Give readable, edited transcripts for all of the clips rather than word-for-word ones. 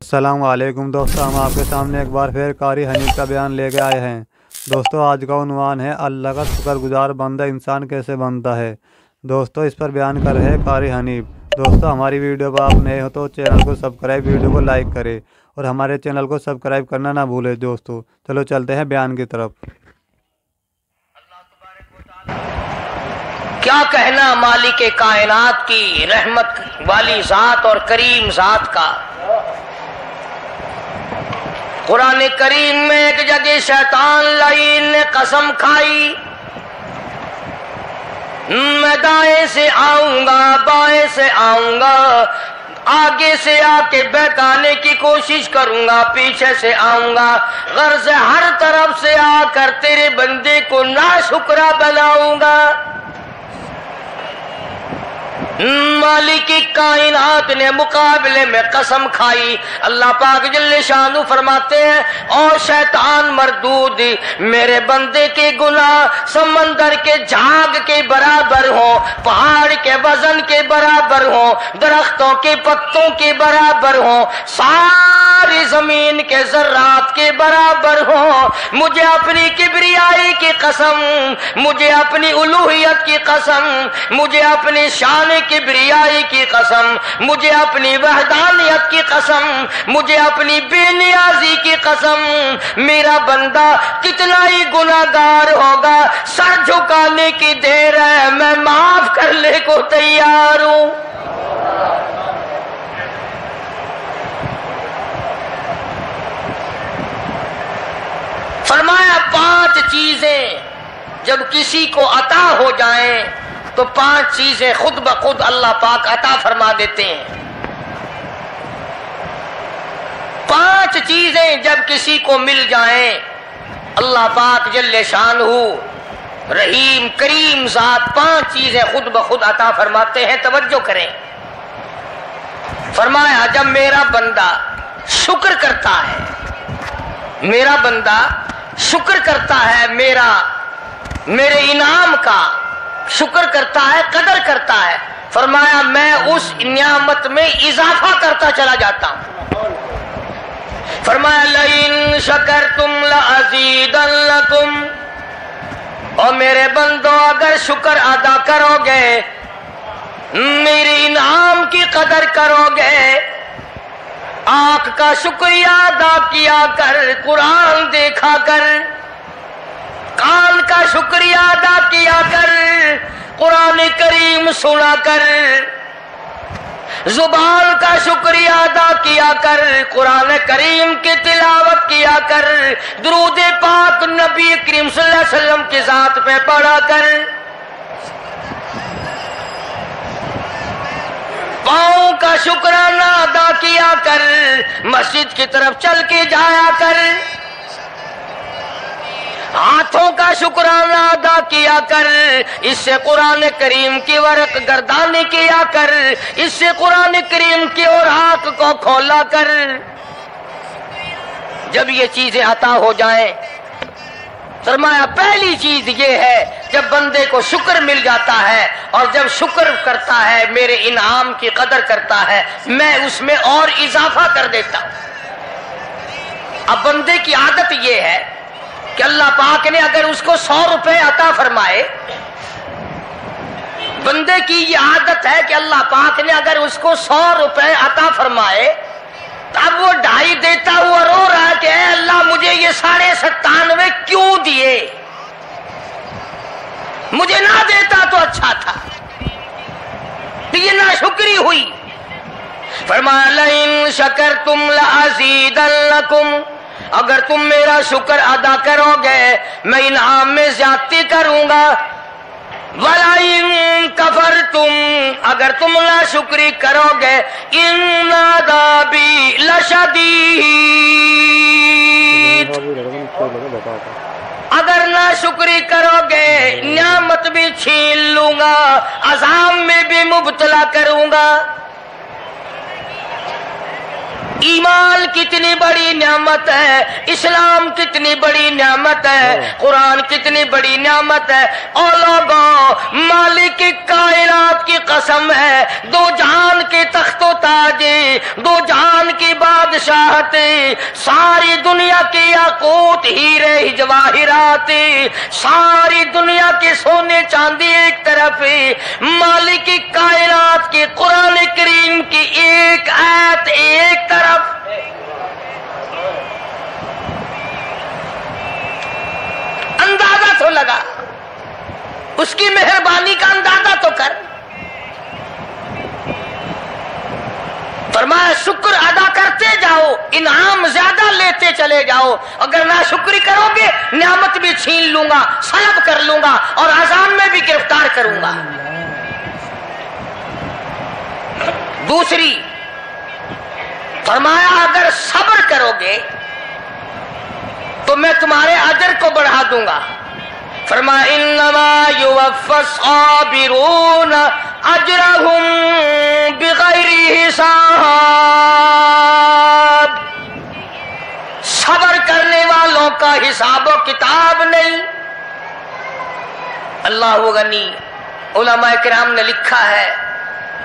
अस्सलाम वालेकुम दोस्तों, हम आपके सामने एक बार फिर कारी हनीफ का बयान लेके आए हैं। दोस्तों, आज का उन्वान है अल्लाह का शुक्रगुजार बंदा इंसान कैसे बनता है। दोस्तों, इस पर बयान कर रहे हैं कारी हनीफ। दोस्तों, हमारी वीडियो पर आप नए हो तो चैनल को सब्सक्राइब, वीडियो को लाइक करें और हमारे चैनल को सब्सक्राइब करना ना भूलें। दोस्तों, चलो चलते हैं बयान की तरफ। क्या कहना मालिक कायनात की रहमत वाली जात और करीम जात का। कुरान करीम में एक जगह शैतान लाइन ने कसम खाई, मैं दाएं से आऊंगा, बाएं से आऊंगा, आगे से आके बहकाने की कोशिश करूंगा, पीछे से आऊंगा, गर्ज हर तरफ से आकर तेरे बंदे को नाशुक्रा बनाऊंगा। मालिक कायनात ने मुकाबले में कसम खाई। अल्लाह पाक जल्ले शानु फरमाते हैं, और शैतान मरदूद, मेरे बंदे के गुनाह समंदर के झाग के बराबर हो, पहाड़ के वजन के बराबर हो, दरख्तों के पत्तों के बराबर हो, सारी जमीन के जर्रात के बराबर हो। मुझे अपनी किबरियाई की कसम, मुझे अपनी उलूहियत की कसम, मुझे अपनी शान किबरियाई की कसम, मुझे अपनी वहदानियत की कसम, मुझे अपनी बेनियाजी की कसम, मेरा बंदा कितना ही गुनाहगार होगा, सर झुकाने की देर है, मैं माफ करने को तैयार हूं। फरमाया 5 चीजें जब किसी को अता हो जाएं तो 5 चीजें खुद ब खुद अल्लाह पाक अता फरमा देते हैं। 5 चीजें जब किसी को मिल जाएं, अल्लाह पाक जल्ले शानहू रहीम करीम जात 5 चीजें खुद ब खुद अता फरमाते हैं। तवज्जो करें। फरमाया, जब मेरा बंदा शुक्र करता है, मेरा बंदा शुक्र करता है, मेरे इनाम का शुक्र करता है, कदर करता है, फरमाया मैं उस नियामत में इजाफा करता चला जाता हूं। फरमाया लइन शकरतुम लअज़ीदन्नकुम, और मेरे बंदो अगर शुक्र अदा करोगे, मेरे इनाम की कदर करोगे, आंख का शुक्रिया अदा किया कर, कुरान देखा कर, कान का शुक्रिया अदा किया कर, कुरान करीम सुना कर, जुबान का शुक्रिया अदा किया कर, कुरान करीम की तिलावत किया कर, दुरूद पाक नबी करीम सल्लल्लाहु अलैहि वसल्लम की जात पे पढ़ा कर, पाँव का शुक्राना अदा किया कर, मस्जिद की तरफ चल के जाया कर, हाथों का शुक्राना अदा किया कर, इससे कुरान करीम की वरक गर्दानी किया कर, इससे कुरान करीम की और हाथ को खोला कर। जब ये चीजें अता हो जाएं, फरमाया पहली चीज ये है, जब बंदे को शुक्र मिल जाता है और जब शुक्र करता है, मेरे इनाम की कदर करता है, मैं उसमें और इजाफा कर देता हूं। अब बंदे की आदत ये है कि अल्लाह पाक ने अगर उसको 100 रुपए अता फरमाए, बंदे की ये आदत है कि अल्लाह पाक ने अगर उसको 100 रुपए अता फरमाए, तब वो 2.5 देता हुआ रो रहा है कि अल्लाह मुझे ये 97.5 क्यों दिए, मुझे ना देता तो अच्छा था। तो ये नाशुक्री हुई। फरमाया लइन शकरतुम लअज़ीदन्नकुम, अगर तुम मेरा शुक्र अदा करोगे, मैं इनाम में ज्यादती करूंगा। वलाइन कफरतुम, अगर तुम नाशुक्री करोगे, इन्न अज़ाबी लशदीद, अगर नाशुक्री करोगे, नियामत भी छीन लूंगा, अज़ाब में भी मुब्तला करूंगा। ईमान कितनी बड़ी नियामत है, इस्लाम कितनी बड़ी नियामत है, कुरान कितनी बड़ी नियामत है। और लोगों, मालिक कायनात की कसम है, दो जहान के तख्तो ताज, दो जहान की बादशाह बादशाहत, सारी दुनिया के याकूत हीरे जवाहिरात, सारी दुनिया के सोने चांदी एक तरफ, मालिक की कायनात की कुरान करीम की एक आयत एक तरफ। अंदाजा तो लगा, उसकी मेहरबानी का अंदाजा तो कर। फरमाया शुक्र अदा करते जाओ, इनाम ज्यादा लेते चले जाओ। अगर ना शुक्री करोगे नियामत भी छीन लूंगा, सलब कर लूंगा और आजान में भी गिरफ्तार करूंगा। दूसरी फरमाया अगर सब्र करोगे तो मैं तुम्हारे अजर को बढ़ा दूंगा। फरमाया इन्नमा युवफ़्फ़स साबिरून अजरहुम बिगैरि हिसाब। सब्र करने वालों का हिसाब किताब नहीं। अल्लाह गनी, उलमा किराम ने लिखा है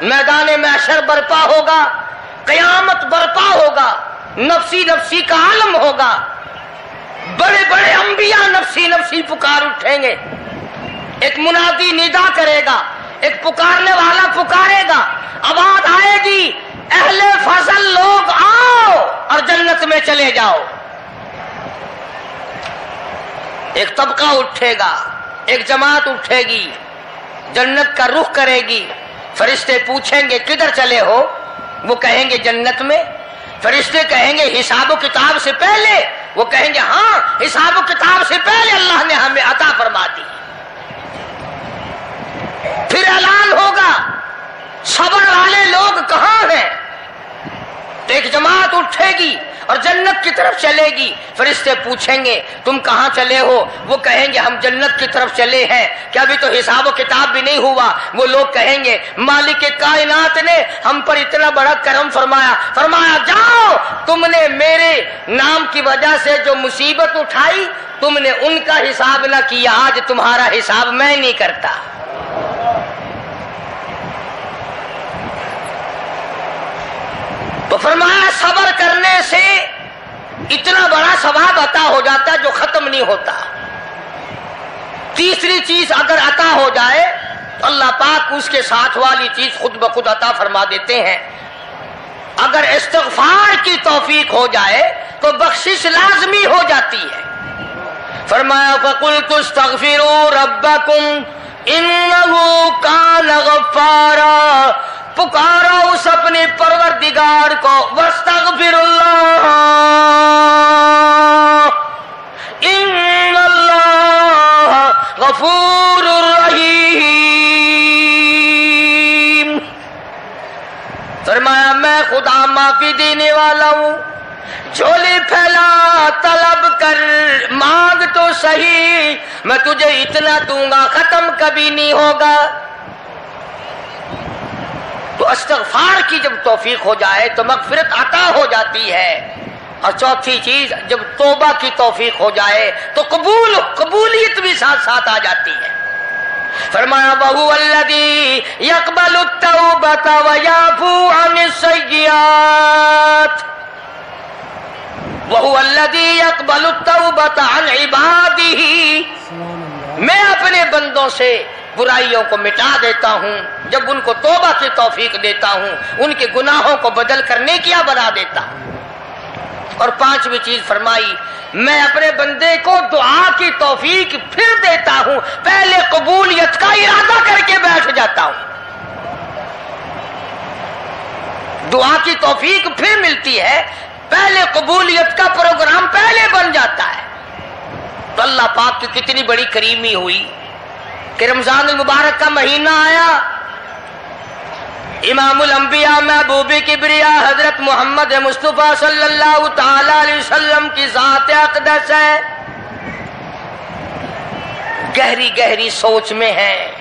मैदान महशर बर्पा होगा, कयामत बर्पा होगा, नफ्सी नफ्सी का आलम होगा, बड़े बड़े अंबिया नफ्सी नफ्सी पुकार उठेंगे। एक मुनादी निदा करेगा, एक पुकारने वाला पुकारेगा, आवाज आएगी अहले फजल लोग आओ और जन्नत में चले जाओ। एक तबका उठेगा, एक जमात उठेगी, जन्नत का रुख करेगी। फरिश्ते पूछेंगे किधर चले हो, वो कहेंगे जन्नत में। फरिश्ते कहेंगे हिसाब किताब से पहले, वो कहेंगे हाँ हिसाब किताब से पहले अल्लाह ने हमें अता फरमा दी। फिर ऐलान होगा सब्र वाले लोग कहाँ हैं। तो एक जमात उठेगी और जन्नत की तरफ चलेगी। फरिश्ते पूछेंगे तुम कहाँ चले हो, वो कहेंगे हम जन्नत की तरफ चले हैं। क्या अभी तो हिसाब किताब भी नहीं हुआ। वो लोग कहेंगे मालिक के कायनात ने हम पर इतना बड़ा करम फरमाया। फरमाया जाओ, तुमने मेरे नाम की वजह से जो मुसीबत उठाई तुमने उनका हिसाब ना किया, आज तुम्हारा हिसाब मैं नहीं करता। तो फरमाया सब्र करने से इतना बड़ा सवाब अता हो जाता है जो खत्म नहीं होता। तीसरी चीज अगर अता हो जाए तो अल्लाह पाक उसके साथ वाली चीज खुद ब खुद अता फरमा देते हैं। अगर इस्तिग़फ़ार की तौफीक हो जाए तो बख्शिश लाजमी हो जाती है। फरमाया फ़क़ुल्तु इस्तग़फ़िरू रब्बकुम इन्नहु कान गफ़्फ़ारा। पुकारा उस अपने परवरदिगार को, वस्तग़फिरुल्लाह इन्नल्लाह गफूरुर रहीम। फरमाया मैं खुदा माफी देने वाला हूं। झोली फैला तलब कर, मांग तो सही, मैं तुझे इतना दूंगा खत्म कभी नहीं होगा। तो इस्तिग़फ़ार की जब तौफीक हो जाए तो मग़फ़िरत अता हो जाती है। और चौथी चीज जब तौबा की तौफीक हो जाए तो कबूलियत भी साथ साथ आ जाती है। फरमाया वहुवल्लज़ी यक़बलु तौबता व याफ़ू अनिस्सय्यिआत। वहुवल्लज़ी यक़बलु तौबता अन इबादिही। मैं अपने बंदों से बुराइयों को मिटा देता हूं जब उनको तौबा की तौफीक देता हूं, उनके गुनाहों को बदल कर नेकियां बना देता हूं। और पांचवी चीज फरमाई मैं अपने बंदे को दुआ की तौफीक फिर देता हूं, पहले कबूलियत का इरादा करके बैठ जाता हूं। दुआ की तौफीक फिर मिलती है, पहले कबूलियत का प्रोग्राम पहले बन जाता है। तो अल्लाह पाक की कितनी बड़ी करीमी हुई कि रमजान मुबारक का महीना आया। इमामुल अंबिया महबूबी किबरिया हजरत मोहम्मद मुस्तफा सल्लल्लाहु ताला अलैहि वसल्लम की ज़ात अक़दस है। गहरी गहरी सोच में है,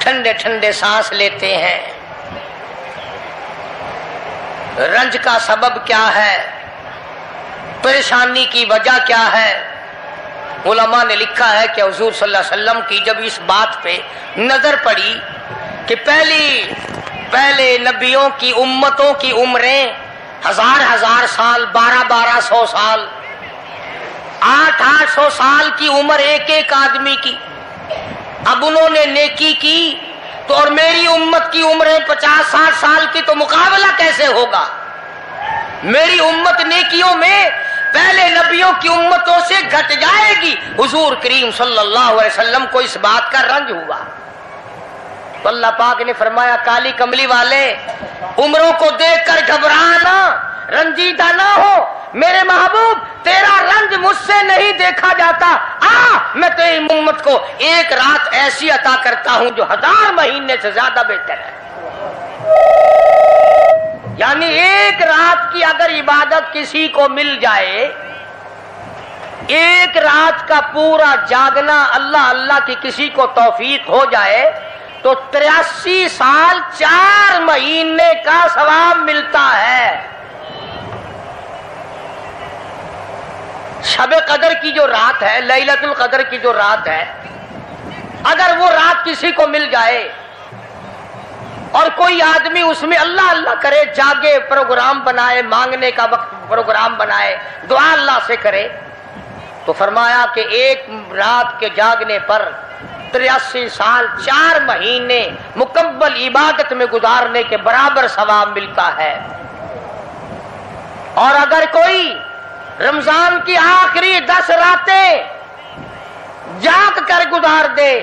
ठंडे ठंडे सांस लेते हैं। रंज का सबब क्या है, परेशानी की वजह क्या है। उलमा ने लिखा है कि हुजूर सल्लल्लाहु अलैहि वसल्लम की जब इस बात पे नजर पड़ी कि पहले नबियों की उम्मतों की उम्रें हजार साल, 1200 साल, 800 साल की उम्र एक एक आदमी की। अब उन्होंने नेकी की तो, और मेरी उम्मत की उम्र है 50-60 साल की, तो मुकाबला कैसे होगा? मेरी उम्मत नेकियों में पहले नबियों की उम्मतों से घट जाएगी। हुजूर करीम सल्लल्लाहु अलैहि वसल्लम को इस बात का रंज हुआ तो अल्लाह पाक ने फरमाया, काली कमली वाले, उम्रों को देखकर घबराना, रंजीदा ना हो। मेरे महबूब, तेरा रंज मुझसे नहीं देखा जाता। मैं तेरी उम्मत को एक रात ऐसी अता करता हूं जो 1000 महीने से ज्यादा बेहतर है। यानी एक रात की अगर इबादत किसी को मिल जाए, एक रात का पूरा जागना अल्लाह अल्लाह की किसी को तौफीक हो जाए तो 83 साल 4 महीने का सवाब मिलता है। शब कदर की जो रात है, लैलतुल कदर की जो रात है, अगर वो रात किसी को मिल जाए और कोई आदमी उसमें अल्लाह अल्लाह करे, जागे, प्रोग्राम बनाए, मांगने का वक्त प्रोग्राम बनाए, दुआ अल्लाह से करे, तो फरमाया कि एक रात के जागने पर 83 साल 4 महीने मुकम्मल इबादत में गुजारने के बराबर सवाब मिलता है। और अगर कोई रमजान की आखिरी 10 रातें जाग कर गुजार दे,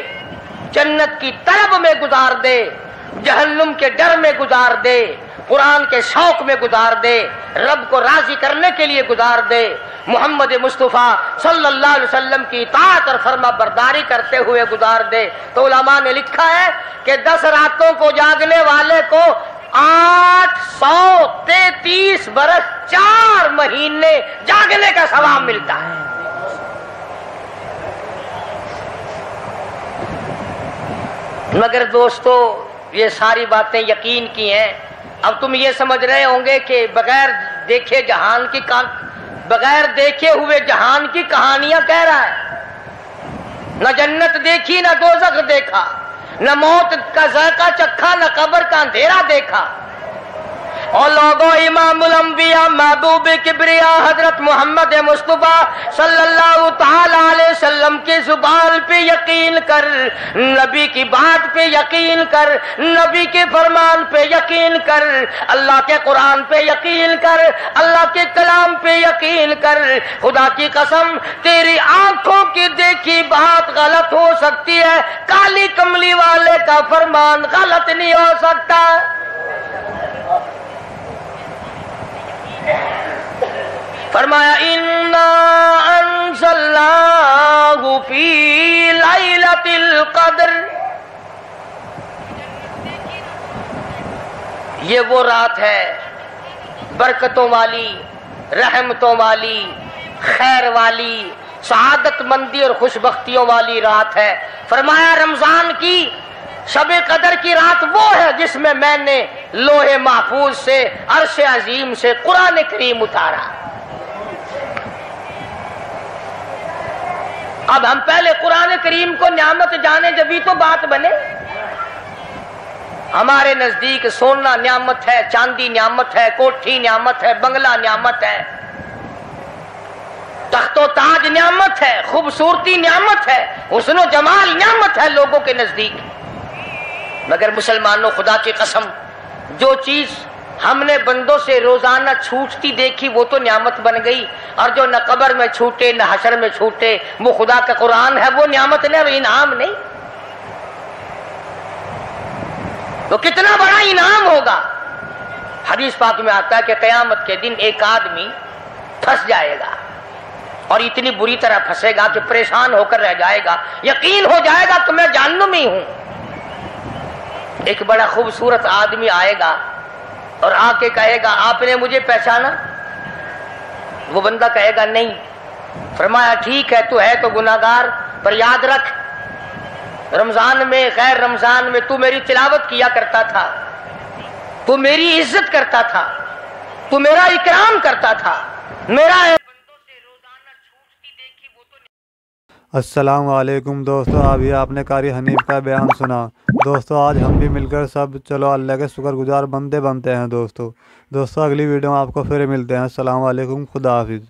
जन्नत की तलब में गुजार दे, जहन्नुम के डर में गुजार दे, कुरान के शौक में गुजार दे, रब को राजी करने के लिए गुजार दे, मोहम्मद मुस्तफा सल्लल्लाहु अलैहि वसल्लम की इताअत और फर्मा बरदारी करते हुए गुजार दे, तो उलमा ने लिखा है कि 10 रातों को जागने वाले को 833 बरस 4 महीने जागने का सवाब मिलता है। मगर दोस्तों, ये सारी बातें यकीन की हैं। अब तुम ये समझ रहे होंगे कि बगैर देखे जहान की बगैर देखे हुए जहान की कहानियां कह रहा है। न जन्नत देखी, न दोज़ख देखा, न मौत का ज़ायक़ा चखा, न कब्र का अंधेरा देखा। और लोगों, इमामुल अंबिया महबूब किबरिया हजरत मोहम्मद मुस्तफा सल्लल्लाहु ताला अलैहि वसल्लम की जुबान पे यकीन कर, नबी की बात पे यकीन कर, नबी के फरमान पे यकीन कर, अल्लाह के कुरान पे यकीन कर, अल्लाह के कलाम पे यकीन कर। खुदा की कसम, तेरी आंखों की देखी बात गलत हो सकती है, काली कमली वाले का फरमान गलत नहीं हो सकता। फरमाया, इन्ना अंज़लनाहु फी लैलतिल क़द्र, ये वो रात है बरकतों वाली, रहमतों वाली, खैर वाली, सआदत मंदी और खुशबख्तियों वाली रात है। फरमाया, रमजान की शब कदर की रात वो है जिसमें मैंने लोहे महफूज से, अर्श अजीम से कुरान करीम उतारा। अब हम पहले कुरान करीम को नियामत जाने, जब भी तो बात बने। हमारे नजदीक सोना नियामत है, चांदी नियामत है, कोठी नियामत है, बंगला नियामत है, तख्तो ताज नियामत है, खूबसूरती नियामत है, हुस्नो जमाल नियामत है लोगों के नजदीक। मगर मुसलमानों, खुदा की कसम, जो चीज हमने बंदों से रोजाना छूटती देखी वो तो नियामत बन गई, और जो न कब्र में छूटे न हशर में छूटे वो खुदा का कुरान है, वो नियामत नहीं और इनाम नहीं। तो कितना बड़ा इनाम होगा। हदीस पाक में आता है कि कयामत के दिन एक आदमी फंस जाएगा और इतनी बुरी तरह फंसेगा कि परेशान होकर रह जाएगा, यकीन हो जाएगा कि मैं जहन्नुमी हूं। एक बड़ा खूबसूरत आदमी आएगा और आके कहेगा, आपने मुझे पहचाना? वो बंदा कहेगा, नहीं। फरमाया, ठीक है, तू है तो गुनाहगार, पर याद रख, रमजान में, गैर रमजान में तू मेरी तिलावत किया करता था, तू मेरी इज्जत करता था, तू मेरा इकराम करता था, मेरा अस्सलाम वालेकुम दोस्तों, अभी आपने कारी हनीफ का बयान सुना। दोस्तों आज हम भी मिलकर सब चलो अल्लाह के शुक्रगुजार बंदे बनते हैं। दोस्तों अगली वीडियो में आपको फिर मिलते हैं। अस्सलाम वालेकुम, खुदा हाफिज़।